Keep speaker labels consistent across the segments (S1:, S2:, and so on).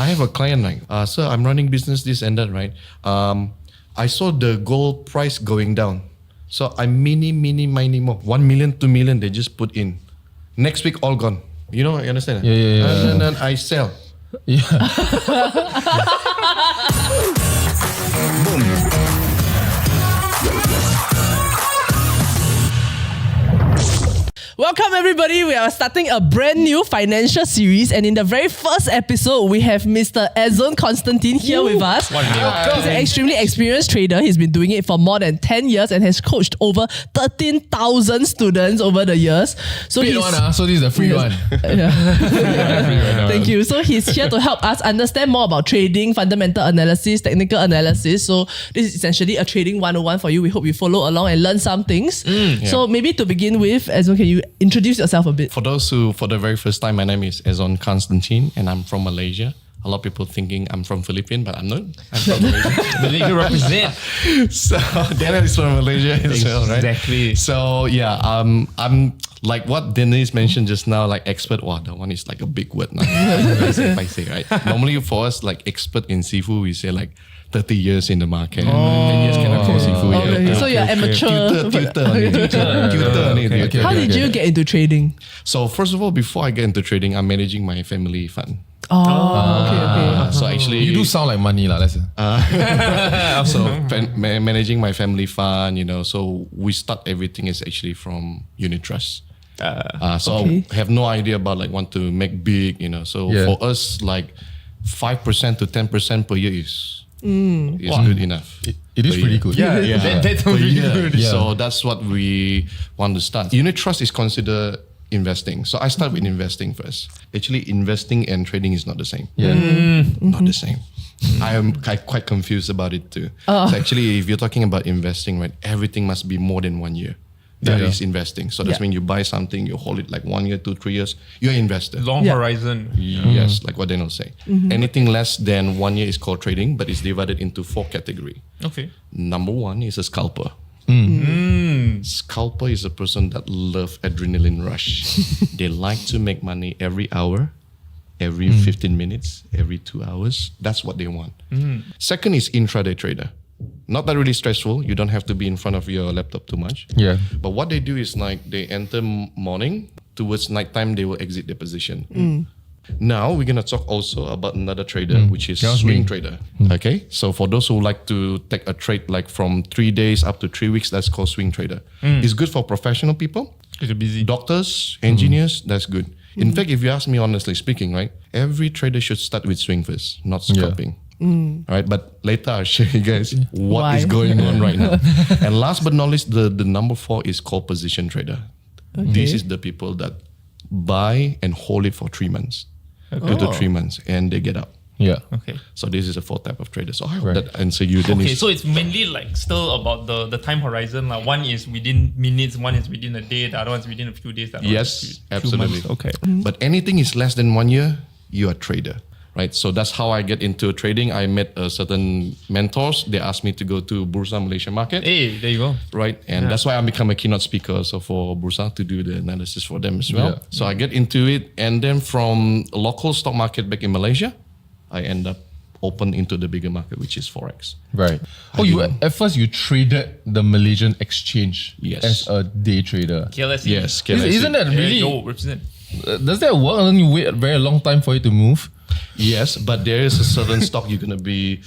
S1: I have a client like, sir, I'm running business this and that, right? I saw the gold price going down. So I mini more. 1 million, 2 million, they just put in. Next week, all gone. You know, you understand?
S2: Yeah.
S1: And then I sell.
S2: Yeah.
S3: Welcome everybody, we are starting a brand new financial series, and in the very first episode we have Mr. Ezon Constantine here with us. He's an extremely experienced trader. He's been doing it for more than 10 years and has coached over 13,000 students over the years. So
S2: Paid one, so this is a free one.
S3: Thank you. So he's here to help us understand more about trading, fundamental analysis, technical analysis. So this is essentially a trading 101 for you. We hope you follow along and learn some things. So maybe to begin with, Ezon, can you introduce yourself a bit?
S1: For those who, for the very first time, my name is Ezon Constantine and I'm from Malaysia. A lot of people thinking I'm from Philippines, but I'm not. I'm from Malaysia.
S4: Malaysia represent.
S1: So Daniel is from Malaysia as well, right?
S4: Exactly.
S1: So yeah, I'm like what Denise mentioned just now, like expert. Wow, that one is like a big word now. I say, right? Normally for us, like expert in seafood, we say like 30 years in the market. 10 years cannot call seafood.
S3: Okay. So you're amateur.
S1: Tutor.
S3: How did you get into trading?
S1: So first of all, before I get into trading, I'm managing my family fund.
S3: Okay.
S1: So actually,
S2: You do sound like money, let's say.
S1: Managing my family fund, you know, so we start everything is actually from unit trust. So I have no idea about like want to make big, you know. So for us, like 5% to 10% per year is good enough.
S2: It is pretty good.
S4: Yeah. That's really good.
S1: Yeah. So that's what we want to start. Unit trust is considered investing. So I start with investing first. Actually, investing and trading is not the same. Not the same. I am quite confused about it too. So actually, if you're talking about investing, right, everything must be more than 1 year. That is investing. So that's when you buy something, you hold it like 1 year, 2, 3 years, you're an investor.
S4: Long horizon.
S1: Yes, like what Daniel say. Anything less than 1 year is called trading, but it's divided into 4 categories.
S4: Okay.
S1: Number 1 is a scalper. Scalper is a person that loves adrenaline rush. They like to make money every hour, every 15 minutes, every 2 hours. That's what they want. Second is intraday trader. Not that really stressful. You don't have to be in front of your laptop too much.
S2: Yeah.
S1: But what they do is like they enter morning, towards nighttime they will exit their position. Now we're gonna talk also about another trader, which is swing trader. Okay, so for those who like to take a trade like from 3 days up to 3 weeks, that's called swing trader. It's good for professional people,
S4: busy.
S1: doctors, engineers. That's good. In fact, if you ask me honestly speaking, right, every trader should start with swing first, not scalping. Right, but later I'll show you guys what is going on right now. And last but not least, the number 4 is called position trader. This is the people that buy and hold it for 3 months, 2 to 3 months, and they get out.
S2: Yeah.
S4: Okay.
S1: So this is a 4 type of trader. So I hope that answer you.
S4: Okay, so it's mainly like still about the time horizon. Like one is within minutes, one is within a day, the other one is within a few days. The other one is few
S1: absolutely.
S4: months. Okay.
S1: But anything is less than 1 year, you're a trader. Right, so that's how I get into trading. I met certain mentors. They asked me to go to Bursa Malaysia market.
S4: Hey, there you go.
S1: Right, and that's why I become a keynote speaker. So for Bursa to do the analysis for them as well. So I get into it, and then from a local stock market back in Malaysia, I end up open into the bigger market, which is Forex.
S2: Right. At first you traded the Malaysian exchange as a day trader.
S4: KLSE.
S1: Yes, KLSE.
S2: Isn't that really?
S4: Represent.
S2: Does that work? And then you wait a very long time for it to move?
S1: Yes, but there is a certain stock you're going to be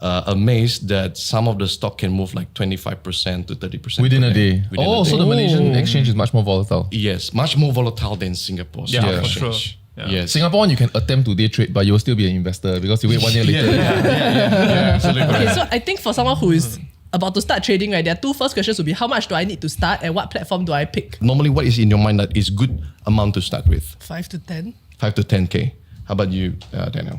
S1: amazed that some of the stock can move like 25% to 30%
S2: within a day. So the Malaysian exchange is much more volatile.
S1: Yes, much more volatile than Singapore's
S4: Yeah, for
S1: exchange.
S4: sure. Yeah.
S1: Yes.
S2: Singapore one, you can attempt to day trade, but you'll still be an investor because you wait 1 year later.
S1: Absolutely.
S3: Okay, so I think for someone who is about to start trading, right, their 2 first questions would be how much do I need to start and what platform do I pick?
S1: Normally, what is in your mind that is good amount to start with?
S3: 5 to 10.
S1: 5 to 10K. How about you, Daniel?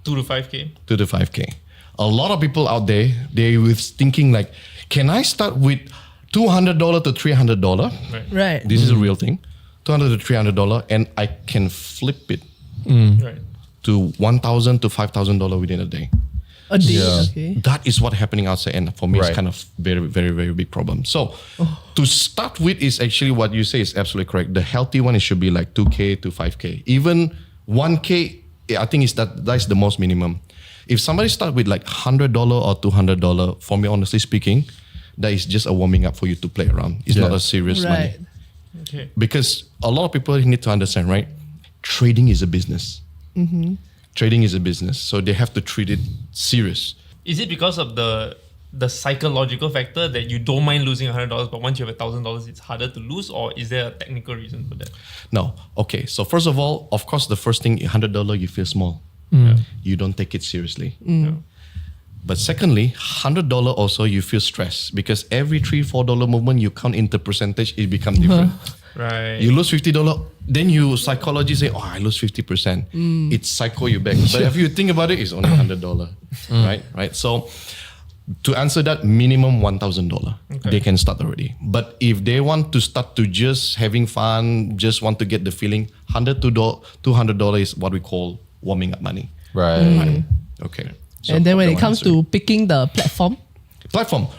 S4: 2 to 5K.
S1: 2 to 5K. A lot of people out there, they were thinking like, can I start with $200 to $300?
S3: Right.
S1: This is a real thing. $200 to $300, and I can flip it
S4: Right.
S1: to $1,000 to $5,000 within a day.
S3: A day. Okay.
S1: That is what happening outside, and for me, it's kind of very, very, very big problem. So, to start with, is actually what you say is absolutely correct. The healthy one, it should be like 2K to 5K. Even 1K I think that's the most minimum. If somebody start with like $100 or $200, for me, honestly speaking, that is just a warming up for you to play around. It's not a serious money.
S4: Okay.
S1: Because a lot of people need to understand, right? Trading is a business. Trading is a business, so they have to treat it serious.
S4: Is it because of the psychological factor that you don't mind losing $100, but once you have $1,000, it's harder to lose, or is there a technical reason for that?
S1: No. Okay. So first of all, of course, the first thing, $100, you feel small. You don't take it seriously. But secondly, $100 also you feel stressed because every $3-4 movement you count into percentage, it becomes different.
S4: Right.
S1: You lose $50, then you psychology say, I lose 50%. It's psycho you back. But if you think about it, it's only $100, right? So to answer that, minimum $1,000. They can start already. But if they want to start to just having fun, just want to get the feeling, $100 to $200 is what we call warming up money.
S2: Right.
S1: Okay. So
S3: And then when
S1: that
S3: it
S1: one
S3: comes
S1: answered.
S3: to picking the platform,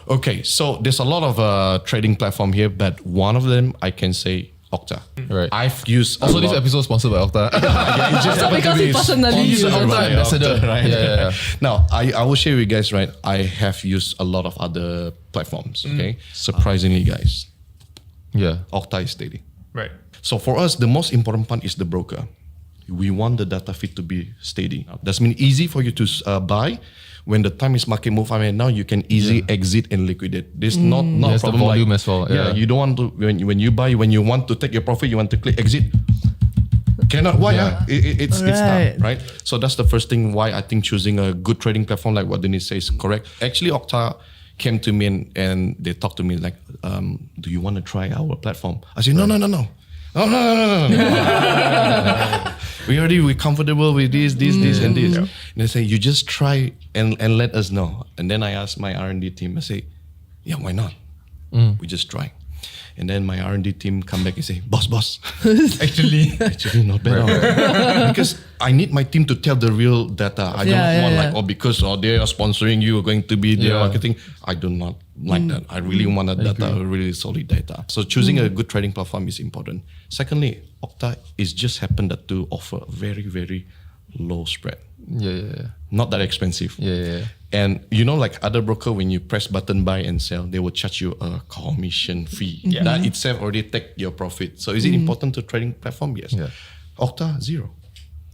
S1: Okay, so there's a lot of trading platform here, but one of them I can say Octa.
S2: Right.
S1: I've used
S2: Also, this episode sponsored by Octa.
S3: so because he personally
S2: He's
S3: uses
S2: an Octa ambassador.
S1: right?
S2: Yeah.
S1: Now, I will share with you guys, right? I have used a lot of other platforms, okay? Surprisingly, guys,
S2: Yeah.
S1: Octa is steady.
S4: Right.
S1: So for us, the most important part is the broker. We want the data feed to be steady. That's mean easy for you to buy. When the time is market move, now you can easily exit and liquidate. This not
S2: There's
S1: a
S2: the
S1: problem
S2: volume
S1: like,
S2: as well.
S1: Yeah, you don't want to when you buy, when you want to take your profit, you want to click exit. Cannot. Why? It's
S3: Right.
S1: tough, right? So that's the first thing why I think choosing a good trading platform like what Dennis says is correct. Actually, Octa came to me and they talked to me like, do you want to try our platform? I said, no. We're comfortable with this, and this. And they say, you just try and let us know. And then I asked my R&D team, I say, yeah, why not? We just try. And then my R&D team come back and say, boss, actually not bad. Because I need my team to tell the real data. I don't want because they are sponsoring you, going to be their marketing. I do not like that. I really want a data, really solid data. So choosing a good trading platform is important. Secondly, Octa is just happened to offer very, very low spread.
S2: Yeah.
S1: Not that expensive.
S2: Yeah.
S1: And like other broker, when you press button buy and sell, they will charge you a commission fee. That itself already take your profit. So is it important to trading platform? Yes.
S2: Yeah.
S1: Octa, zero.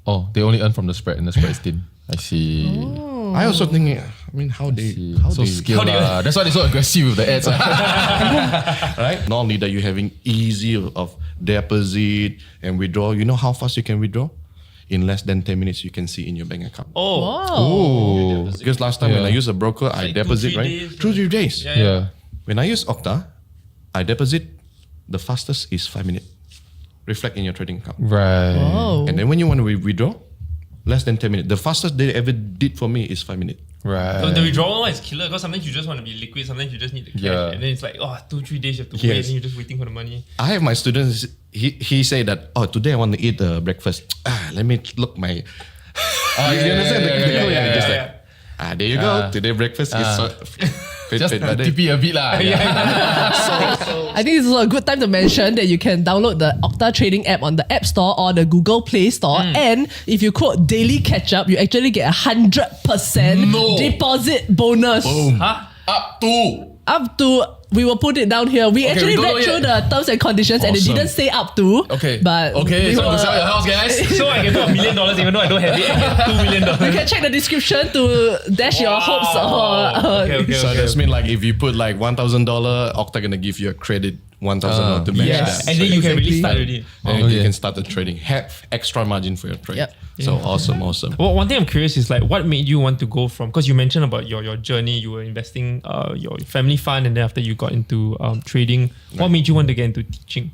S2: Oh, they only earn from the spread and the spread is thin. I see.
S1: I also think, how they
S2: skilled. That's why they're so aggressive with the ads.
S1: right? Not only that, you're having easy of deposit and withdraw. You know how fast you can withdraw? In less than 10 minutes, you can see in your bank account.
S2: Oh.
S1: Because last time when I use a broker, I
S4: like
S1: deposit,
S4: 2-3
S1: right?
S4: days.
S1: 2-3 days.
S2: Yeah.
S1: When I use Octa, I deposit, the fastest is 5 minutes. Reflect in your trading account.
S2: Right.
S3: oh,
S1: And then when you want to withdraw, less than 10 minutes. The fastest they ever did for me is 5 minutes.
S2: Right.
S4: So the withdrawal one is killer because sometimes you just want to be liquid, sometimes you just need the cash.
S2: Yeah.
S4: And then it's like, 2-3 days you have to wait, and then you're just waiting for the money.
S1: I have my students, he say that, today I want to eat breakfast. Let me look my... you understand? Just like, there you go. Today breakfast is...
S2: Just TP a bit lah.
S3: I think this is also a good time to mention that you can download the Octa Trading app on the App Store or the Google Play Store. And if you quote daily Ketchup, you actually get 100% deposit bonus.
S4: Huh?
S2: Up to.
S3: We will put it down here. We actually
S2: we don't
S3: read
S2: know
S3: through the terms and conditions and it
S1: Awesome.
S3: didn't say up to.
S2: Okay.
S3: But we
S2: so
S3: will-
S2: to sell your house, guys.
S4: So I can put $1 million even though I don't have it. $2 million.
S3: you can check the description to dash your hopes or
S4: Okay.
S1: So that's mean like if you put like $1,000, Octa gonna give you a credit $1,000 to match
S3: Yes.
S1: that.
S4: And then you can really
S3: Exactly.
S4: start already.
S1: And you can start the trading. Have extra margin for your trade.
S3: Yep.
S1: So awesome.
S4: Well, one thing I'm curious is like, what made you want to go from? Because you mentioned about your journey, you were investing your family fund, and then after you got into trading, what made you want to get into teaching?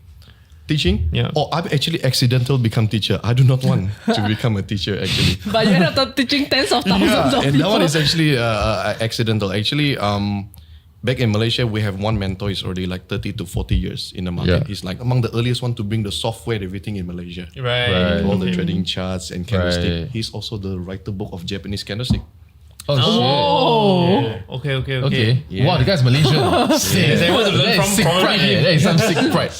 S1: Teaching?
S4: Yeah.
S1: Oh, I've actually accidental become teacher. I do not want to become a teacher actually.
S3: but you end up teaching tens of thousands of
S1: and
S3: people.
S1: that one is actually accidental. Actually, back in Malaysia, we have one mentor. He's already like 30 to 40 years in the market.
S2: Yeah.
S1: He's like among the earliest one to bring the software and everything in Malaysia.
S4: Right.
S1: All the trading charts and candlestick.
S2: Right.
S1: He's also the writer book of Japanese candlestick.
S3: Oh.
S4: Okay.
S2: Okay.
S1: Yeah.
S2: Wow, the guy's Malaysian.
S4: Yes, I want to learn
S2: That is
S4: from
S2: sick
S4: probably
S2: pride.
S4: him.
S2: That is some sick pride.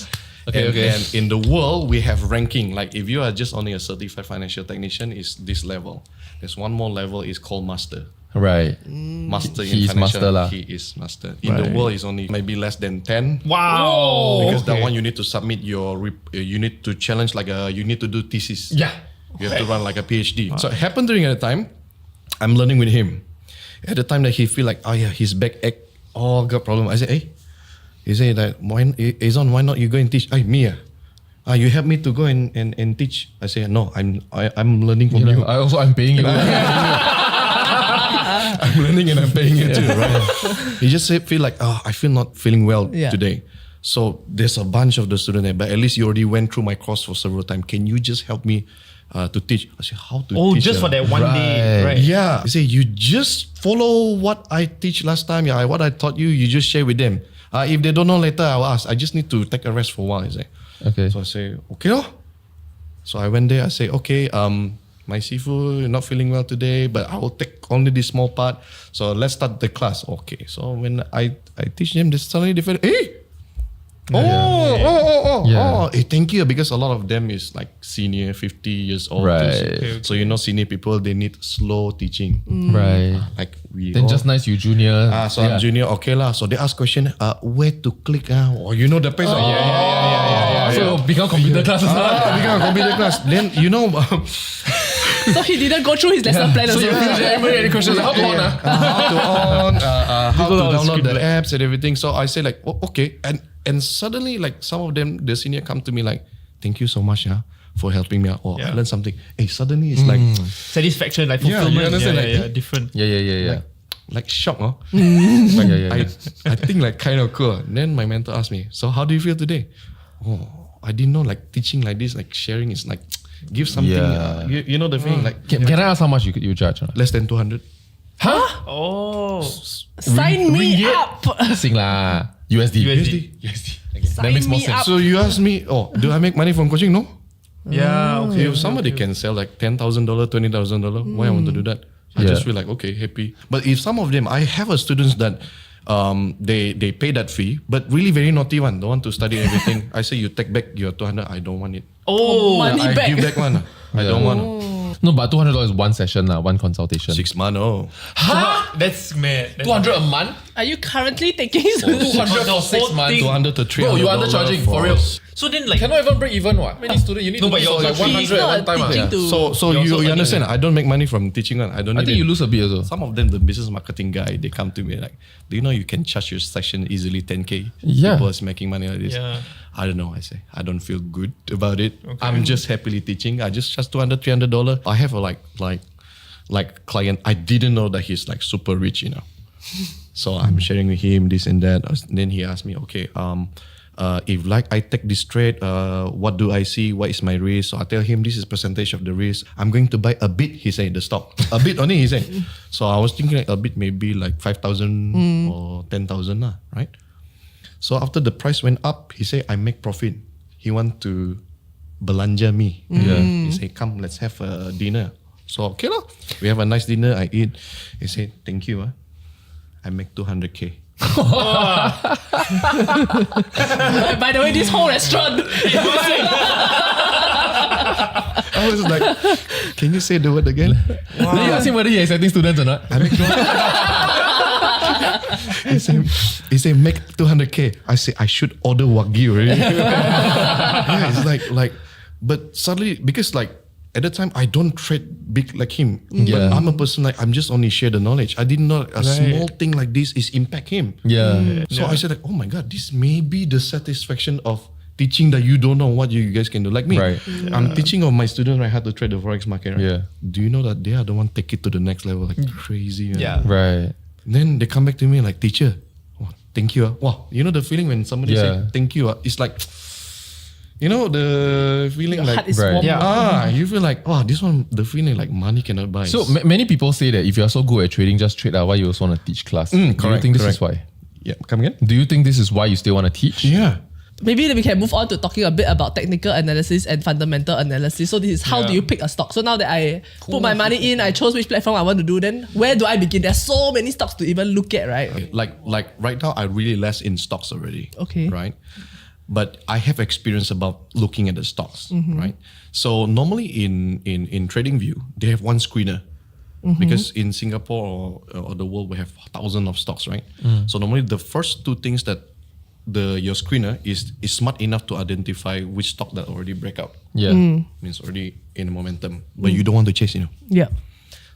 S1: And in the world, we have ranking. Like if you are just only a certified financial technician, is this level. There's one more level is called master.
S2: Right.
S1: Master in
S2: He is
S1: financial.
S2: master lah.
S1: He is master. In the world, is only maybe less than 10.
S4: Wow.
S1: Because that one you need to submit you need to challenge you need to do thesis.
S2: Yeah.
S1: You have to run like a PhD. So it happened during the time, I'm learning with him. At the time that he feel like, his back ache, got problem. I said, hey. He said that, Azon, why not you go and teach? Me you help me to go and teach. I say, no, I'm learning from you.
S2: I'm paying you.
S1: I'm learning and I'm paying you too, right? He just feel like, I feel not feeling well today. So there's a bunch of the students there, but at least you already went through my course for several times. Can you just help me to teach? I say, how to teach?
S4: Oh, just for that one day, right?
S1: Yeah. I say, you just follow what I teach last time. Yeah, what I taught you, you just share with them. If they don't know later, I'll ask. I just need to take a rest for a while. I say.
S2: Okay.
S1: So I say, okay. So I went there. I say, okay, my seafood not feeling well today, but I will take only this small part. So let's start the class. Okay. So when I teach them, they suddenly different. Hey. Hey, thank you, because a lot of them is like senior, 50 years old.
S2: Right.
S1: So see people, they need slow teaching.
S2: Right.
S1: Like we.
S2: Then just nice you junior.
S1: So I'm junior. Okay lah. So they ask question. Where to click? Or the page.
S2: So become computer classes.
S1: Become a computer class. Then
S3: So he didn't go through his lesson plan.
S2: So you everybody any questions? How to on?
S1: How to download the apps and everything. So I say like, okay, and suddenly like some of them, the senior come to me like, thank you so much for helping me out. I learned something. Hey, suddenly it's like
S4: satisfaction, like fulfillment.
S1: you understand,
S4: different.
S2: Yeah.
S1: Like shock,
S2: Yeah.
S1: I think like kind of cool. Then my mentor asked me, so how do you feel today? I didn't know like teaching like this, like sharing is like give something. You know the feeling like.
S2: Can I ask how much you charge?
S1: Less than 200.
S2: Huh?
S4: Oh.
S3: Sign me up.
S2: Sing lah. USD.
S1: USD.
S2: Okay. That makes more sense.
S1: So you ask me, do I make money from coaching? No.
S4: Yeah. Okay.
S1: If somebody can sell like $10,000, $20,000, why I want to do that? I just feel like, okay, happy. But if some of them, I have a students that they pay that fee, but really very naughty one, don't want to study everything. I say, you take back your 200, I don't want it.
S3: Money
S1: I
S3: back.
S1: give back one. I don't want.
S2: No, but $200 is one session, one consultation.
S1: 6 months, oh.
S2: Huh?
S4: That's mad. That's
S2: 200 a month?
S3: Are you currently taking
S2: 200 for 6 months?
S1: 200 to 300.
S2: Bro, you undercharging for real.
S4: So then like
S2: Cannot even break even what? Many students, you need to
S4: but
S2: pay
S4: you're
S2: like 100 at one time.
S3: teaching to.
S1: So you understand, I don't make money from teaching one. I don't
S2: I
S1: even,
S2: think you lose a bit also.
S1: Some of them, the business marketing guy, they come to me like, do you know you can charge your session easily 10K?
S2: Yeah.
S1: People is making money like this.
S4: Yeah.
S1: I don't know, I say. I don't feel good about it. Okay. I'm just happily teaching. I just charge $200, $300. I have a like client, I didn't know that he's like super rich, So I'm sharing with him this and that. Then he asked me, okay, if like I take this trade, what do I see? What is my risk? So I tell him this is percentage of the risk. I'm going to buy a bit, he said, the stock. A bit only, he said. So I was thinking like a bit maybe like 5,000 or 10,000, right? So after the price went up, he said, I make profit. He want to belanja me. He said, come, let's have a dinner. So okay lah, we have a nice dinner, I eat. He said, thank you. I make 200K.
S3: By the way, this whole restaurant.
S1: I was like, can you say the word again?
S2: Then you ask him whether he accepting students or not.
S1: I make 200. He said make 200K. I say I should order Wagyu already. Yeah, it's like, but suddenly because like at that time I don't trade big like him. But I'm a person like I'm just only share the knowledge. I didn't know a small thing like this is impact him. So I said like, oh my god, this may be the satisfaction of teaching that you don't know what you guys can do. Like me, I'm teaching of my students how to trade the Forex market. Right? Do you know that they are the one take it to the next level? Like crazy.
S2: Right.
S1: Then they come back to me like, teacher, thank you. Wow, you know the feeling when somebody say thank you. It's like, you know the feeling
S3: Your
S1: like
S3: heart is warm.
S1: you feel like this one, the feeling like money cannot buy.
S2: So many people say that if you are so good at trading, just trade. Why you also want to teach class? Do you think this is why?
S1: Yeah, come again.
S2: Do you think this is why you still want to teach?
S1: Yeah.
S3: Maybe we can move on to talking a bit about technical analysis and fundamental analysis. So this is how do you pick a stock? So now that I put my money in, I chose which platform I want to do, then where do I begin? There's so many stocks to even look at, right?
S1: Like right now, I really less in stocks already.
S3: Okay.
S1: Right. but I have experience about looking at the stocks, right? So normally in TradingView, they have one screener. Because in Singapore or the world, we have thousands of stocks, right? So normally the first two things that your screener is smart enough to identify which stock that already break out. Means already in momentum, but you don't want to chase,
S3: Yeah.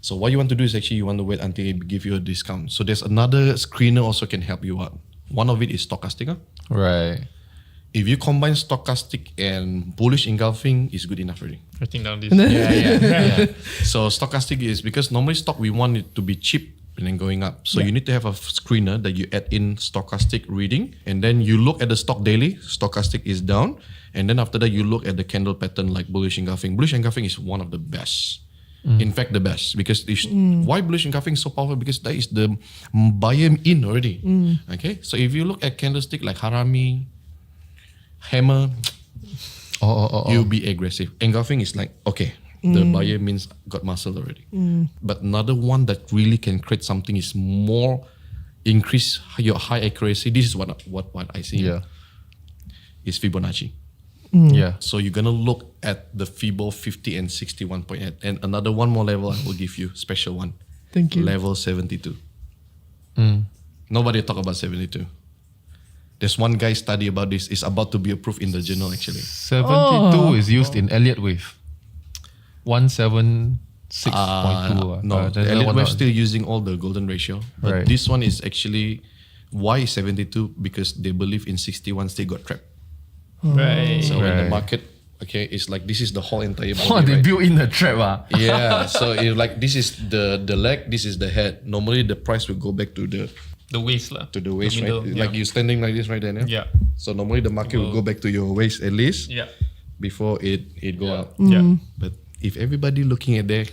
S1: So what you want to do is actually you want to wait until it give you a discount. So there's another screener also can help you out. One of it is stochastic.
S2: Right.
S1: If you combine stochastic and bullish engulfing, is good enough already.
S4: Writing down this.
S1: Yeah. So stochastic is because normally stock we want it to be cheap and then going up. So you need to have a screener that you add in stochastic reading, and then you look at the stock daily. Stochastic is down, and then after that you look at the candle pattern like bullish engulfing. Bullish engulfing is one of the best. In fact, the best, because why bullish engulfing is so powerful? Because that is the buyer in already. Okay, so if you look at candlestick like harami, hammer, you'll be aggressive. Engulfing is like, okay, the buyer means got muscle already. But another one that really can create something is more increase your high accuracy. This is what I see.
S2: Yeah.
S1: Is Fibonacci.
S2: Yeah.
S1: So you're gonna look at the Fibo 50 and 61.8, and another one more level I will give you, special one.
S3: Thank you.
S1: Level 72. Nobody talk about 72. There's one guy study about this. It's about to be approved in the journal actually.
S2: 72 is used in Elliott wave. 176.2.
S1: No, the Elliott wave still using all the golden ratio. But
S2: Right.
S1: this one is actually, why is 72? Because they believe in 61 still got trapped.
S4: Right.
S1: So when the
S2: Right.
S1: market, okay, it's like this is the whole entire body.
S2: Oh, they
S1: right?
S2: built in the trap.
S1: Yeah, so it, like this is the leg, this is the head. Normally the price will go back to the
S4: waist lah.
S1: waist,
S4: The
S1: right?
S4: middle,
S1: Like you standing like this right there.
S4: Yeah.
S1: So normally the market will go back to your waist at least
S4: Yeah.
S1: before it go up.
S4: Yeah.
S1: But if everybody looking at there,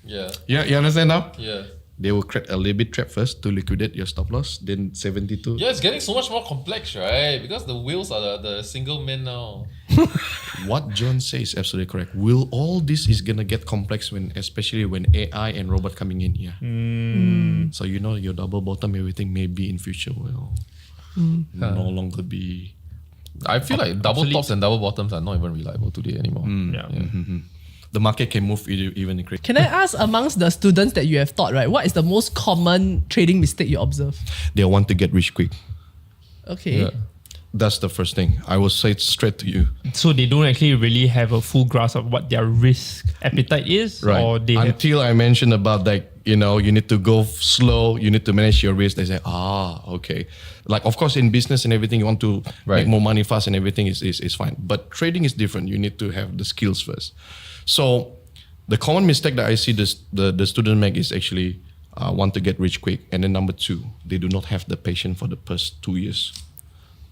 S2: Yeah.
S1: you understand now?
S2: Yeah.
S1: They will create a little bit trap first to liquidate your stop loss. Then 72.
S2: Yeah, it's getting so much more complex, right? Because the wheels are the single men now.
S1: What John says is absolutely correct. Will all this is gonna get complex especially when AI and robot coming in here. So your double bottom everything maybe in future will no longer be.
S2: I feel like double
S4: Obsolete.
S2: tops and double bottoms are not even reliable today anymore.
S4: Yeah.
S1: The market can move even crazy.
S3: Can I ask, amongst the students that you have taught, right, what is the most common trading mistake you observe?
S1: They want to get rich quick.
S3: Okay.
S2: Yeah.
S1: That's the first thing. I will say it straight to you.
S4: So they don't actually really have a full grasp of what their risk appetite is,
S1: Right.
S4: or they have,
S1: Until I mentioned about like, you need to go slow, you need to manage your risk. They say, okay. Like, of course, in business and everything, you want to
S2: Right.
S1: make more money fast and everything is fine. But trading is different. You need to have the skills first. So the common mistake that I see the student make is actually want to get rich quick. And then number two, they do not have the patience for the first 2 years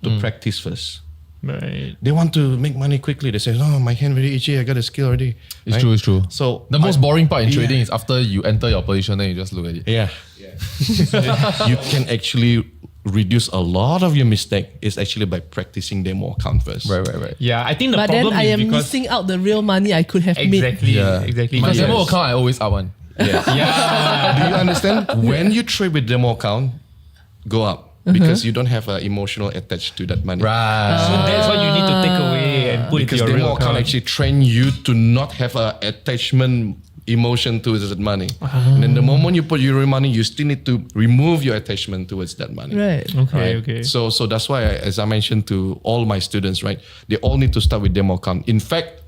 S1: to practice first.
S4: right.
S1: They want to make money quickly. They say, my hand very itchy. I got a skill already.
S2: It's
S1: Right?
S2: true, it's true.
S1: So
S2: The most boring part in
S1: Yeah.
S2: trading is after you enter your position, then you just look at it.
S1: Yeah. You can actually reduce a lot of your mistake is actually by practicing demo account first.
S2: Right.
S4: Yeah, I think the
S3: But then
S4: problem
S3: I
S4: is
S3: am
S4: because
S3: missing out the real money I could have made.
S4: exactly.
S2: My
S1: Yes.
S2: demo account, I always up one.
S1: Do you understand? When you trade with demo account, go up because you don't have an emotional attached to that money.
S2: Right.
S4: So that's what you need to take away and put
S1: Because
S4: into your
S1: demo
S4: real
S1: account
S4: account.
S1: actually train you to not have an attachment emotion towards that money. And then the moment you put your real money, you still need to remove your attachment towards that money.
S3: Right.
S4: Okay.
S1: So that's why, as I mentioned to all my students, right, they all need to start with demo account. In fact,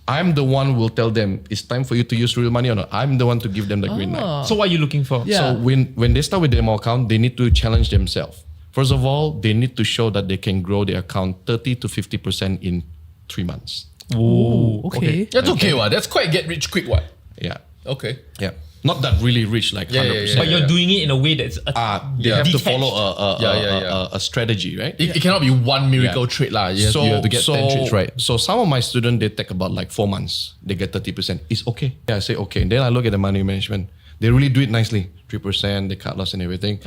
S1: I'm the one who will tell them it's time for you to use real money or not. I'm the one to give them the green light.
S4: So what are you looking for?
S3: Yeah.
S1: So when they start with demo account, they need to challenge themselves. First of all, they need to show that they can grow their account 30 to 50% in 3 months.
S3: Ooh, okay.
S2: That's okay, what? That's quite get rich quick, what?
S1: Yeah.
S2: Okay.
S1: Yeah. Not that really rich, like 100%.
S4: But you're doing it in a way that's
S1: They have to
S4: detached.
S1: follow
S2: Yeah.
S1: a strategy, right?
S2: It cannot be one miracle
S1: Yeah.
S2: trade, lah. You have to get 10 trades right.
S1: So some of my students, they take about like 4 months. They get 30%. It's okay. Yeah, I say okay. Then I look at the money management. They really do it nicely. 3%, they cut loss and everything.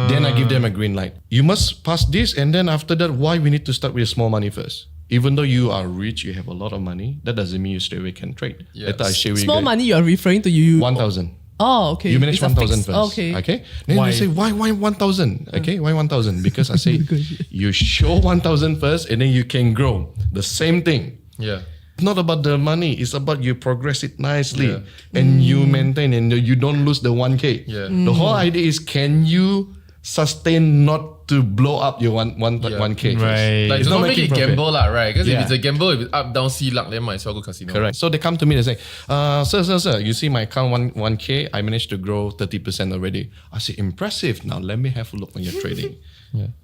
S1: Then I give them a green light. You must pass this, and then after that, why we need to start with small money first? Even though you are rich, you have a lot of money, that doesn't mean you straight away can trade.
S2: Yes.
S1: Later I share with
S3: Small
S1: you guys.
S3: money you are referring to you.
S1: 1,000.
S3: Oh, okay.
S1: You manage
S3: It's a
S1: 1,000
S3: fixed-
S1: first.
S3: Okay.
S1: Then
S4: Why?
S1: you say, why 1,000? Okay, why 1,000? Because I say, you show 1,000 first and then you can grow. The same thing.
S2: Yeah.
S1: It's not about the money. It's about you progress it nicely and you maintain and you don't lose the 1K.
S2: Yeah.
S1: The whole idea is, can you sustain not to blow up your 1K?
S4: Right.
S2: Like,
S1: It's
S2: don't
S1: not
S2: make it
S1: making profit.
S2: gamble lah, right? Because
S1: Yeah.
S2: if it's a gamble, if it's up, down, C luck, then might as well go casino.
S1: Correct. So they come to me and say, sir, you see my account 1K, I managed to grow 30% already. I say, impressive. Now let me have a look on your trading.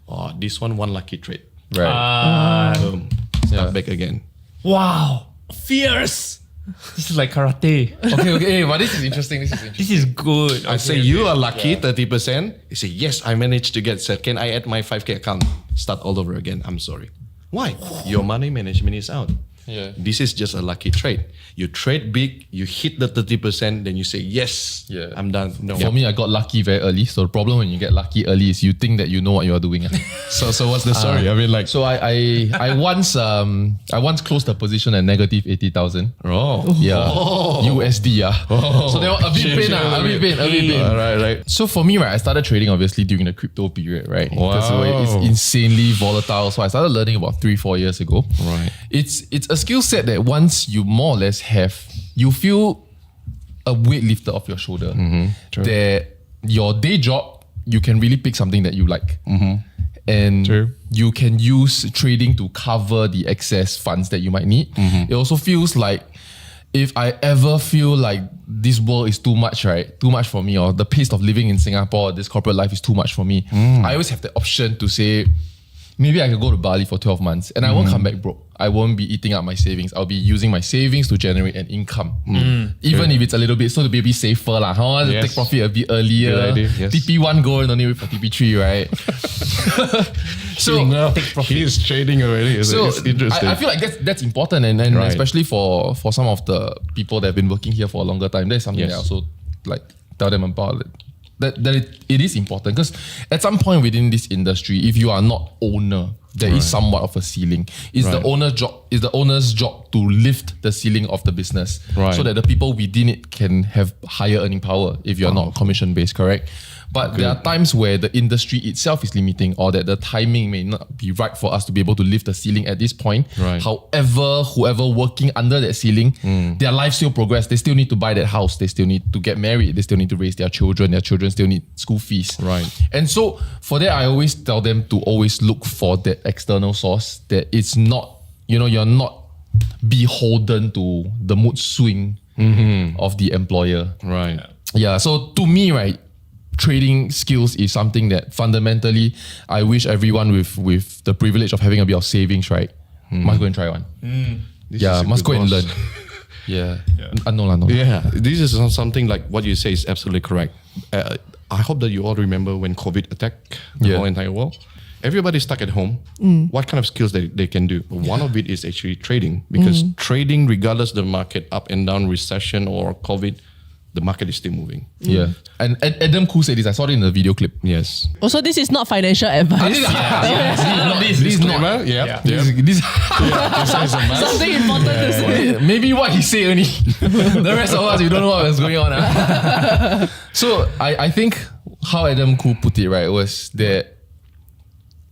S1: Oh, this one lucky trade.
S2: Right.
S1: Boom. Start back again.
S4: Wow. Fierce. This is like karate.
S2: Okay, but this is interesting.
S4: This is good.
S1: I say, you are lucky, 30%. You say, yes, I managed to get set. Can I add my 5K account? Start all over again. I'm sorry. Why? Your money management is out.
S2: Yeah.
S1: This is just a lucky trade. You trade big, you hit the 30%, then you say, yes, I'm done. No.
S2: For me, I got lucky very early. So the problem when you get lucky early is you think that you know what you are doing.
S1: So what's the story? I mean, like,
S2: So I once closed a position at negative 80,000.
S1: oh,
S2: Yeah. USD. So they were a bit pain.
S1: Right.
S2: So for me, right, I started trading obviously during the crypto period, right? Because
S1: Wow.
S2: it's insanely volatile. So I started learning about 3-4 years ago.
S1: Right.
S2: It's a skill set that once you more or less have, you feel a weight lifted off your shoulder.
S1: True.
S2: That your day job, you can really pick something that you like. And
S1: True.
S2: you can use trading to cover the excess funds that you might need. It also feels like if I ever feel like this world is too much, right? Too much for me, or the pace of living in Singapore, this corporate life is too much for me. I always have the option to say, maybe I could go to Bali for 12 months and I won't come back broke. I won't be eating up my savings. I'll be using my savings to generate an income. Even if it's a little bit, so to be a bit safer lah. I want to
S1: Yes.
S2: take profit a bit earlier.
S1: Good idea, yes.
S2: TP1 goal, no need wait for TP3, right? So
S1: he is trading already. It's interesting.
S2: I feel like that's important, and
S1: Right.
S2: especially for some of the people that have been working here for a longer time. That's something
S1: Yes.
S2: that I also like tell them about it. That it is important because at some point within this industry, if you are not owner, there is somewhat of a ceiling. It's the owner's job to lift the ceiling of the business,
S1: Right.
S2: so that the people within it can have higher earning power. If you're not commission based, correct? But there are times where the industry itself is limiting, or that the timing may not be right for us to be able to lift the ceiling at this point.
S1: Right.
S2: However, whoever working under that ceiling, their life still progress. They still need to buy that house. They still need to get married. They still need to raise their children. Their children still need school fees.
S1: Right.
S2: And so for that, I always tell them to always look for that external source, that it's not, you're not beholden to the mood swing of the employer.
S1: Right.
S2: Yeah. So to me, right, trading skills is something that fundamentally I wish everyone with the privilege of having a bit of savings, right, must go and try one.
S1: This is a
S2: Must
S1: good
S2: go and
S1: boss.
S2: learn. No.
S1: Yeah, this is something like what you say is absolutely correct. I hope that you all remember when COVID attacked the whole entire world. Everybody's stuck at home. What kind of skills they can do? One of it is actually trading, because trading, regardless of the market up and down, recession or COVID, the market is still moving.
S2: Yeah. And Adam Khoo said this. I saw it in the video clip.
S1: Yes.
S3: Also, this is not financial advice.
S2: This is not.
S1: Yeah.
S2: This
S3: Something important to say.
S2: maybe what he said only. The rest of us, we don't know what was going on. So I think how Adam Khoo put it, right, was that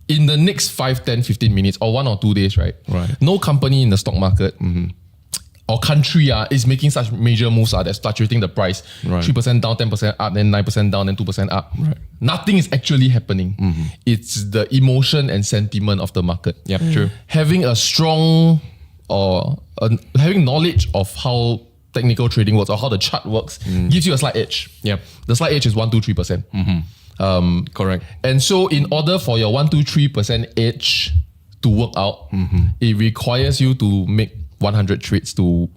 S2: in the next 5, 10, 15 minutes or 1 or 2 days, right? No company in the stock market or country is making such major moves that's fluctuating the price. 3% down, 10% up, then 9% down, then 2% up. Nothing is actually happening. It's the emotion and sentiment of the market.
S1: Yep, true.
S2: Having a strong having knowledge of how technical trading works or how the chart works gives you a slight edge.
S1: Yep.
S2: The slight edge is 1-2-3%.
S1: Correct.
S2: And so in order for your 1-2-3% edge to work out, it requires you to make 100 trades to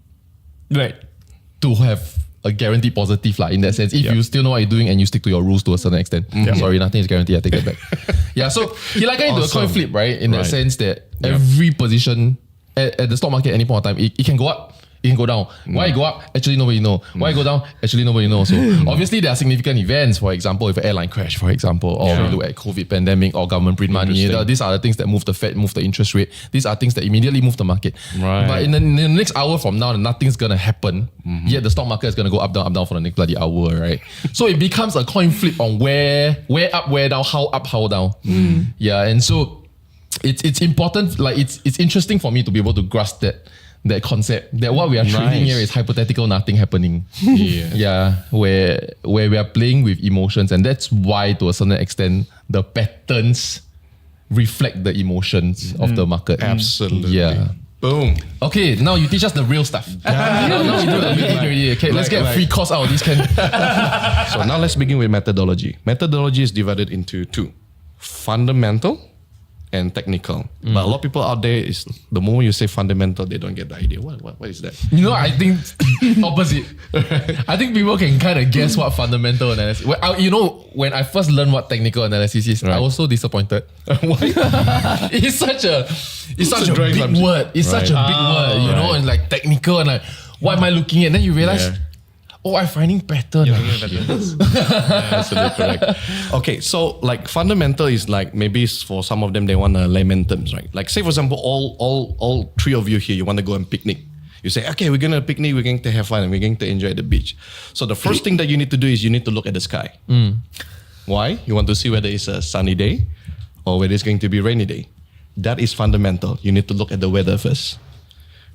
S2: have a guaranteed positive in that sense. If you still know what you're doing and you stick to your rules to a certain extent. Sorry, nothing is guaranteed. I take that back. So he likened it to a coin flip, right? In that sense that every position at the stock market at any point of time, it can go up, it can go down. Why it go up? Actually, nobody know. Why it go down? Actually, nobody knows. So obviously, there are significant events. For example, if an airline crash, for example, or we look at COVID pandemic or government print money. These are the things that move the Fed, move the interest rate. These are things that immediately move the market.
S1: Right.
S2: But in the next hour from now, nothing's gonna happen. Yet the stock market is gonna go up, down for the next bloody hour, right? So it becomes a coin flip on where up, where down, how up, how down. Yeah, and so it's important. Like it's interesting for me to be able to grasp that concept, that what we are trading here is hypothetical, nothing happening. Yeah, where we are playing with emotions, and that's why to a certain extent the patterns reflect the emotions of the market.
S1: Absolutely.
S2: Yeah.
S1: Boom.
S2: Okay, now you teach us the real stuff. Now we do the meeting already. Okay, let's get a free course out of this.
S1: So now let's begin with methodology. Methodology is divided into two: fundamental and technical. But a lot of people out there, is the moment you say fundamental, they don't get the idea. What is that?
S2: You know, I think opposite. I think people can kind of guess what fundamental analysis. You know, when I first learned what technical analysis is, I was so disappointed. Why? It's such a big word. It's such a big word, you know, and like technical and like what am I looking at? And then you realize, I'm finding pattern.
S1: Absolutely correct. Okay, so like fundamental is like maybe for some of them they want layman terms, right? Like say for example, all three of you here, you want to go and picnic. You say, okay, we're gonna picnic, we're going to have fun, and we're going to enjoy the beach. So the first thing that you need to do is you need to look at the sky. Why? You want to see whether it's a sunny day or whether it's going to be rainy day. That is fundamental. You need to look at the weather first.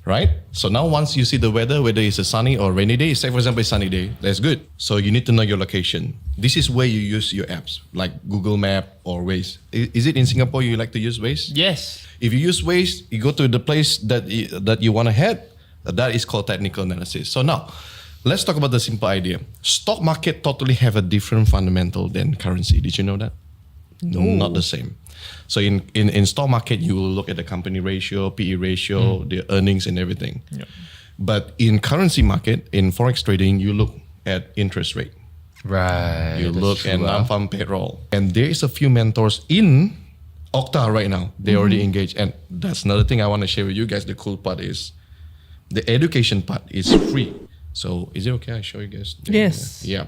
S1: Right? So now once you see the weather, whether it's a sunny or rainy day, say for example, it's sunny day, that's good. So you need to know your location. This is where you use your apps, like Google Map or Waze. Is it in Singapore you like to use Waze?
S4: Yes.
S1: If you use Waze, you go to the place that you want to head, that is called technical analysis. So now, let's talk about the simple idea. Stock market totally have a different fundamental than currency. Did you know that? No. Not the same. So in stock market, you will look at the company ratio, PE ratio, the earnings and everything. Yep. But in currency market, in Forex trading, you look at interest rate.
S2: Right.
S1: You look at non-farm payroll. And there is a few mentors in Octa right now. They already engaged. And that's another thing I want to share with you guys. The cool part is the education part is free. So is it okay I show you guys?
S3: Yes.
S1: Yeah.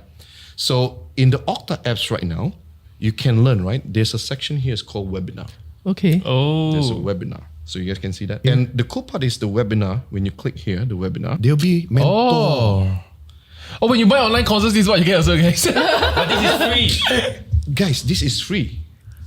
S1: So in the Octa apps right now, you can learn, right? There's a section here, it's called webinar.
S3: Okay.
S1: There's a webinar. So you guys can see that. And the cool part is the webinar, when you click here, the webinar, there'll be mentor.
S2: Oh, when you buy online courses, this is what you get also, guys.
S4: But this is free.
S1: Guys, this is free.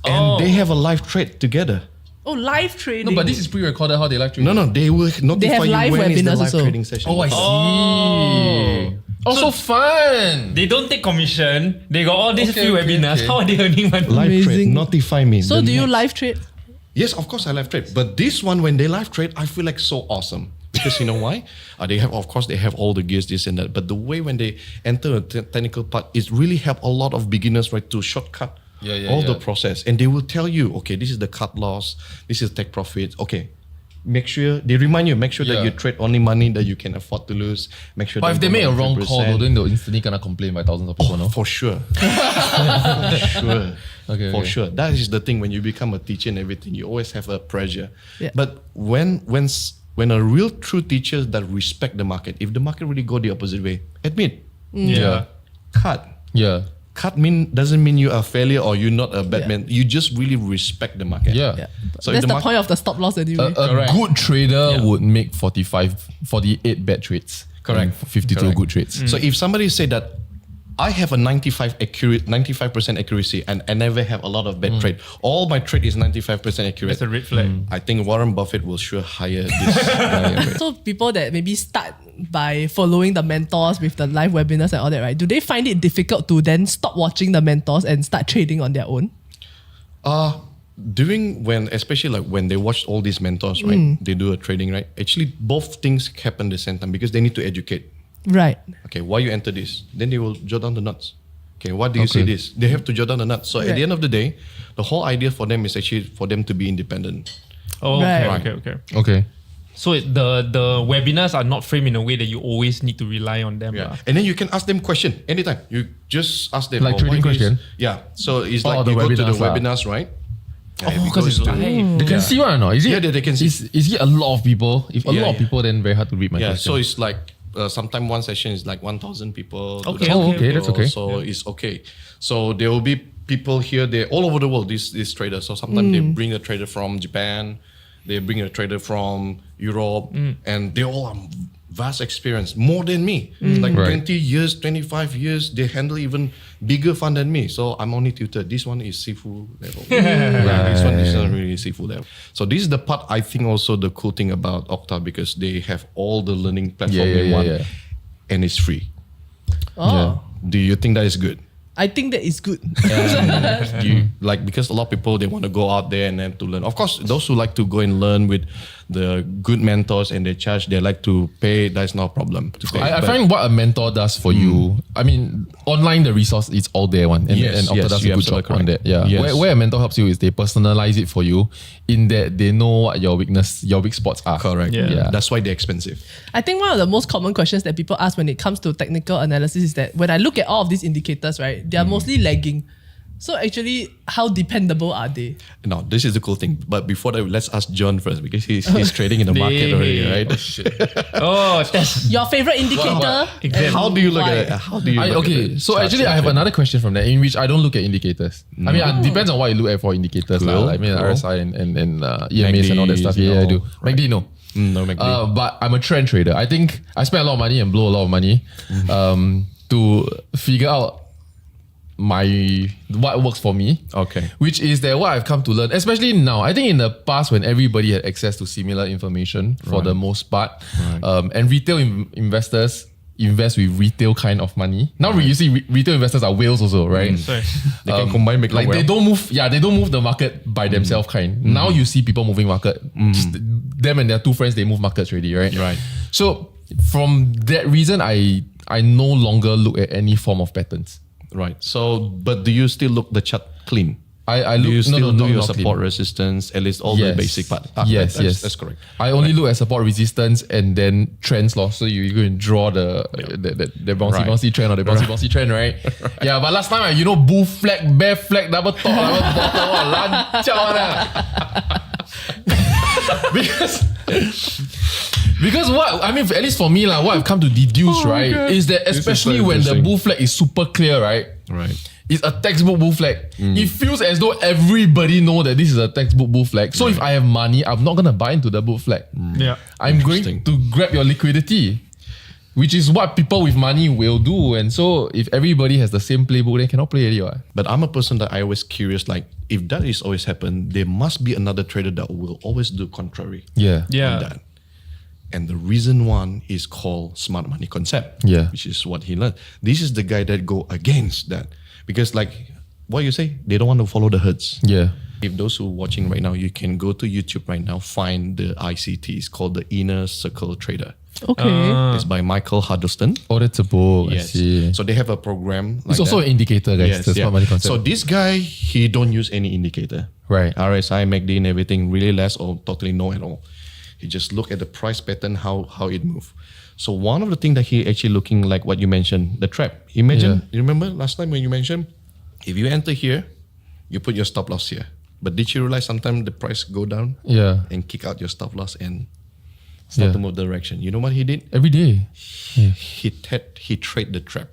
S1: And they have a live trade together.
S3: Oh, live trading.
S2: No, but this is pre-recorded, how they live trading.
S1: No, they will notify you
S3: live
S1: when is the
S3: webinars
S1: live
S3: also.
S1: trading session.
S2: Oh, I see. So fun.
S4: They don't take commission. They got all these free webinars.
S2: Okay.
S4: How are they earning money?
S1: Live trade,
S3: Amazing.
S1: notify me.
S3: So do you live trade?
S1: Yes, of course I live trade. But this one, when they live trade, I feel like so awesome. Because you know why? They have all the gears, this and that. But the way when they enter the technical part, it really help a lot of beginners, right, to shortcut the process. And they will tell you, okay, this is the cut loss, this is take profit. Okay, make sure they remind you, make sure that you trade only money that you can afford to lose. Make sure.
S2: But if they make a wrong call, then they'll instantly gonna complain by thousands of people. No,
S1: for sure. For sure. That is the thing when you become a teacher and everything, you always have a pressure. Yeah. But when a real true teacher that respect the market, if the market really go the opposite way, admit. Cut. Cut doesn't mean you're a failure or you're not a bad man. You just really respect the market.
S3: So that's the point of the stop loss anyway.
S2: A good trader would make 48 bad trades.
S1: Correct.
S2: 52 good trades.
S1: So if somebody say that I have a 95% accuracy and I never have a lot of bad trade, all my trade is 95% accurate.
S4: That's a red flag.
S1: I think Warren Buffett will sure hire this guy.
S3: So people that maybe start by following the mentors with the live webinars and all that, right? Do they find it difficult to then stop watching the mentors and start trading on their own?
S1: Especially like when they watch all these mentors, right? They do a trading, right? Actually, both things happen at the same time because they need to educate.
S3: Right.
S1: Okay, why you enter this? Then they will jot down the nuts. Okay, why do you say this? They have to jot down the nuts. So at the end of the day, the whole idea for them is actually for them to be independent.
S2: Okay.
S4: So the webinars are not framed in a way that you always need to rely on them.
S1: And then you can ask them question anytime. You just ask them.
S2: Like trading question?
S1: So it's like you go to the webinars, right?
S2: Because it's live. They can see one or not? Is it?
S1: Yeah, they can see.
S2: Is it a lot of people? If a lot of people, then very hard to read my
S1: Yeah,
S2: question.
S1: so it's like sometimes one session is like 1,000 people.
S4: Okay,
S1: 2,000
S4: okay,
S2: that's okay.
S1: So it's okay. So there will be people here, they're all over the world, these traders. So sometimes they bring a trader from Japan, they bring a trader from Europe, and they all have vast experience, more than me. Like 20 years, 25 years, they handle even bigger fund than me. So I'm only tutor. This one is seafood level. This one is not really seafood level. So this is the part I think also the cool thing about Octa, because they have all the learning platform in one, and it's free.
S3: Oh.
S1: Do you think that is good?
S3: I think that is good.
S1: Like, because a lot of people, they want to go out there and then to learn. Of course, those who like to go and learn with the good mentors and they charge, they like to pay, that's no problem to pay.
S2: I find what a mentor does for you, I mean, online the resource is all there one, and Octa does a good job on that. Yeah, where a mentor helps you is they personalize it for you, in that they know what your weak spots are.
S1: Correct.
S4: Yeah.
S1: That's why they're expensive.
S3: I think one of the most common questions that people ask when it comes to technical analysis is that when I look at all of these indicators, right, they are mostly lagging. So actually, how dependable are they?
S1: Now, this is the cool thing. But before that, let's ask John first, because he's trading in the market already, right?
S4: Oh, that's
S3: Your favorite indicator?
S4: Exactly.
S1: How do you look
S3: Why?
S1: at it? How do you look at it?
S2: So actually I have another question from that, in which I don't look at indicators. I mean, it depends on what you look at for indicators.
S1: Cool,
S2: I mean,
S1: cool.
S2: RSI and EMAs and all that stuff. Yeah, I do. MACD, no.
S1: No, MACD.
S2: But I'm a trend trader. I think I spend a lot of money and blow a lot of money to figure out what works for me.
S1: Okay.
S2: Which is that what I've come to learn, especially now. I think in the past when everybody had access to similar information for the most part, and retail investors invest with retail kind of money. Now you see retail investors are whales also, right?
S4: sorry.
S1: They can combine, make
S2: Like
S1: well.
S2: they don't move the market by themselves kind. Now you see people moving market. Just them and their two friends, they move markets already, right?
S1: Right.
S2: So from that reason, I no longer look at any form of patterns.
S1: Right. So, but do you still look the chart clean?
S2: I
S1: Do
S2: look
S1: you still do your
S2: not
S1: support
S2: clean.
S1: resistance, at least all the basic part?
S2: Yes,
S1: That's correct.
S2: I only look at support resistance and then trends loss. So you go and draw the bouncy trend or the bouncy trend, right? Yeah, but last time, bull flag, bear flag, double top, double bottom, because what I mean, at least for me, what I've come to deduce, right, is that especially
S1: so
S2: when the
S1: interesting.
S2: bull flag is super clear, right?
S1: Right.
S2: It's a textbook bull flag. It feels as though everybody know that this is a textbook bull flag. So if I have money, I'm not gonna buy into the bull flag.
S4: Yeah.
S2: I'm going
S1: Interesting.
S2: to grab your liquidity, which is what people with money will do. And so if everybody has the same playbook, they cannot play it.
S1: But I'm a person that I always curious, like, if that is always happen, there must be another trader that will always do contrary
S2: Yeah.
S1: on
S4: Yeah.
S1: that. And the reason one is called smart money concept,
S2: Yeah.
S1: which is what he learned. This is the guy that go against that. Because like what you say, they don't want to follow the herds.
S2: Yeah.
S1: If those who are watching right now, you can go to YouTube right now, find the ICT. It's called the Inner Circle Trader.
S3: Okay.
S1: It's by Michael Huddleston.
S2: Oh, that's a book.
S1: Yes.
S2: I see.
S1: So they have a program. Like
S2: It's also
S1: that.
S2: an indicator, guys.
S1: Yes,
S2: That's
S1: yeah.
S2: not money concept.
S1: So this guy, he don't use any indicator.
S2: Right.
S1: RSI, MACD and everything, really less or totally no at all. He just look at the price pattern, how it move. So one of the things that he actually looking like what you mentioned, the trap. Imagine, you remember last time when you mentioned, if you enter here, you put your stop loss here. But did you realize sometimes the price go down
S2: Yeah.
S1: and kick out your stop loss and start to move the direction? You know what he did?
S2: Every day.
S1: He trade the trap.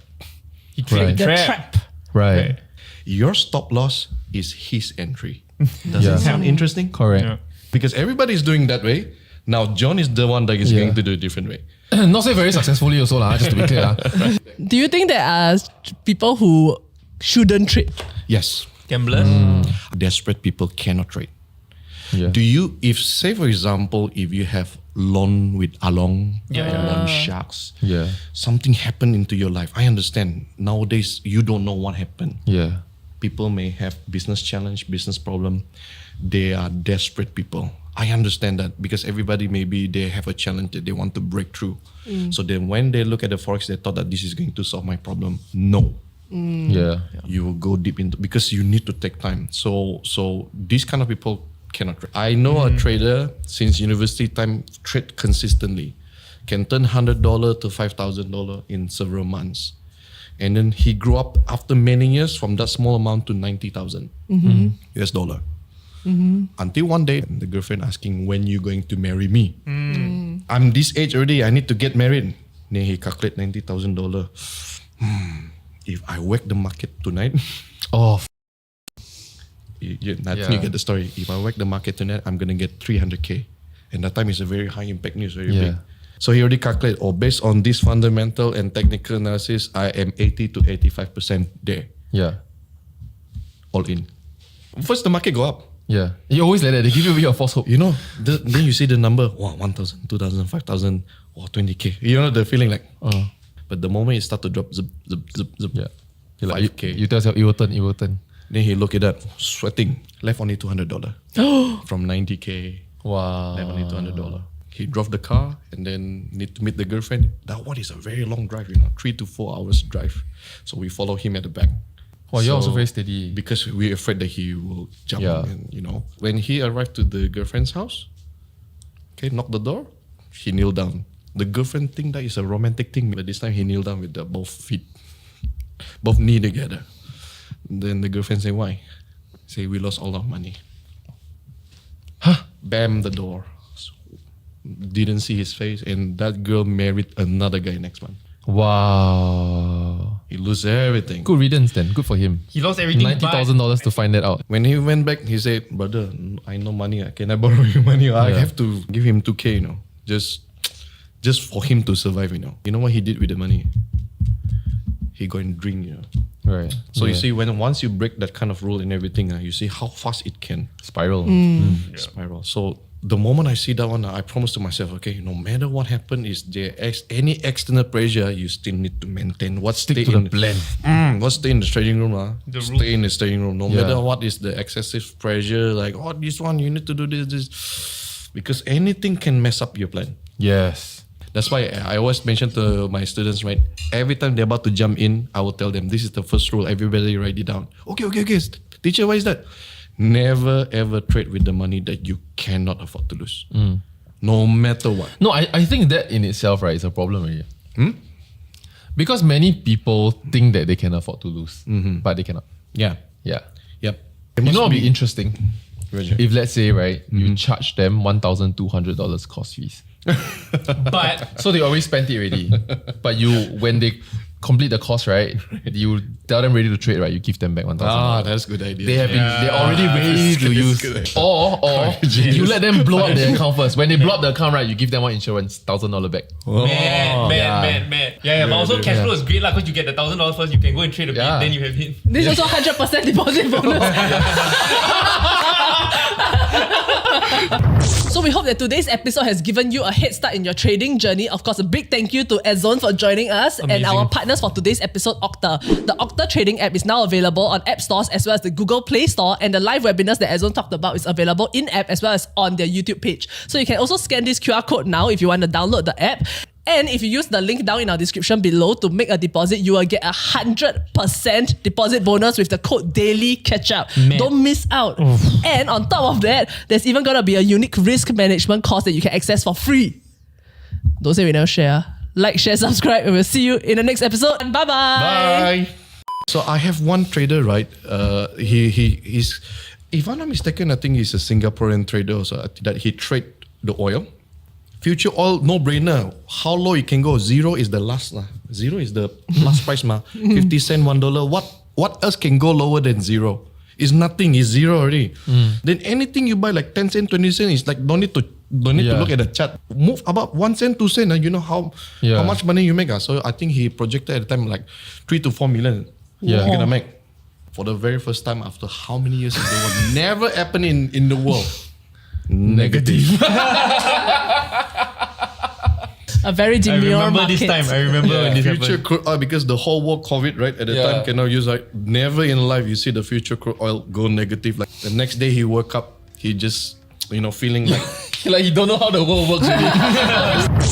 S4: He created
S3: The
S4: the
S3: trap.
S2: Right.
S1: Your stop loss is his entry. Does
S2: Yeah.
S1: it sound interesting?
S2: Correct.
S4: Yeah.
S1: Because everybody is doing that way. Now John is the one that is going to do a different way.
S2: Not say very successfully also, just to be clear.
S3: Do you think there are people who shouldn't trade?
S1: Yes.
S4: Gamblers.
S1: Desperate people cannot trade.
S2: Yeah.
S1: Do you, if say for example, if you have loan with Along, loan sharks,
S2: Yeah.
S1: something happened into your life. I understand. Nowadays, you don't know what happened.
S2: Yeah.
S1: People may have business challenge, business problem. They are desperate people. I understand that because everybody maybe they have a challenge that they want to break through. So then when they look at the Forex, they thought that this is going to solve my problem. No.
S2: Yeah.
S1: You will go deep into because you need to take time. So these kind of people cannot trade. I know a trader since university time trade consistently, can turn $100 to $5,000 in several months. And then he grew up after many years from that small amount to 90,000 US dollar. Until one day, the girlfriend asking, when you going to marry me? I'm this age already, I need to get married. Then he calculate $90,000. If I whack the market tonight,
S2: Oh,
S1: you get the story. If I whack the market tonight, I'm gonna get 300K. And that time is a very high impact news, very big. So he already calculated, based on this fundamental and technical analysis, I am 80 to 85% there.
S2: yeah.
S1: All in. First, the market go up.
S2: Yeah. You always like that. They give you a bit of false hope.
S1: You know, then you see the number, wow, 1,000, 2,000, 5,000, or 20K. You know the feeling like, but the moment it start to drop, zip, zip, zip, zip,
S2: Yeah. You're like,
S1: 5K.
S2: you tell yourself, it will turn.
S1: Then he look at that, sweating, left only $200 from 90K.
S2: Wow.
S1: Left only $200. He drove the car and then need to meet the girlfriend. That one is a very long drive, 3 to 4 hours drive. So we follow him at the back.
S2: Wow, you're also very steady.
S1: Because we're afraid that he will jump.
S2: Yeah.
S1: And, when he arrived to the girlfriend's house, knocked the door, he kneeled down. The girlfriend think that is a romantic thing, but this time he kneeled down with the both feet, both knee together. Then the girlfriend say, why? Say, we lost all our money. Bam, the door. Didn't see his face, and that girl married another guy next month.
S2: Wow.
S1: He lose everything.
S2: Good riddance then. Good for him.
S4: He lost everything.
S2: $90,000 to find that out.
S1: When he went back, he said, brother, I no money. Can I borrow you money? I have to give him 2K, just for him to survive, You know what he did with the money? He go and drink,
S2: Right.
S1: So you see, once you break that kind of rule and everything, you see how fast it can
S2: Spiral.
S1: spiral. So the moment I see that one, I promise to myself, okay, no matter what happens, is there any external pressure, you still need to maintain what
S2: Stick to the plan.
S1: What stay in the trading room, stay in the trading room. No
S2: Yeah.
S1: matter what is the excessive pressure, like this one you need to do this, because anything can mess up your plan.
S2: Yes.
S1: That's why I always mention to my students, right? Every time they're about to jump in, I will tell them, this is the first rule. Everybody write it down. Okay. Teacher, why is that? Never ever trade with the money that you cannot afford to lose. No matter what.
S2: No, I think that in itself, right, is a problem already. Because many people think that they can afford to lose, but they cannot.
S1: Yeah.
S2: Yeah.
S1: Yep.
S2: You know what would be interesting?
S1: Roger.
S2: If let's say, right, you charge them $1,200 cost fees.
S4: But
S2: So they already spent it already. But when they complete the course, right, you tell them ready to trade, right, you give them back $1,000.
S1: That's a good idea.
S2: They're already ready to use. Or you let them blow up their account first. When they blow up the account, right, you give them one insurance, $1,000 back.
S4: man. Yeah, but also cash flow is great because you get the $1,000 first, you can go and trade a bit, then you have it.
S3: This is also 100% deposit bonus. So we hope that today's episode has given you a head start in your trading journey. Of course, a big thank you to Edzone for joining us and our partners for today's episode, Octa. The Octa trading app is now available on app stores as well as the Google Play Store, and the live webinars that Edzone talked about is available in-app as well as on their YouTube page. So you can also scan this QR code now if you want to download the app. And if you use the link down in our description below to make a deposit, you will get 100% deposit bonus with the code DAILYKetchup. Don't miss out. And on top of that, there's even going to be a unique risk management course that you can access for free. Don't say we never share. Like, share, subscribe, and we'll see you in the next episode. And bye-bye.
S1: Bye. So I have one trader, right? He's, if I'm not mistaken, I think he's a Singaporean trader also, that he trade the oil. Future oil, no brainer. How low it can go? Zero is the last. Zero is the last price. 50 cents, $1. What else can go lower than zero? It's nothing. It's zero already. Then anything you buy like 10 cents, 20 cents, it's like don't need to look at the chart. Move about 1 cent, 2 cents. You know how much money you make. So I think he projected at the time like 3 to 4 million. You're gonna make for the very first time after how many years? It will never happen in the world. Negative.
S3: A very demure market.
S4: I remember when this
S1: future
S4: happened.
S1: crude oil, because the whole world COVID, right, at the time cannot use, like never in life you see the future crude oil go negative. Like the next day he woke up, he just feeling like
S2: Like you don't know how the world works. Really.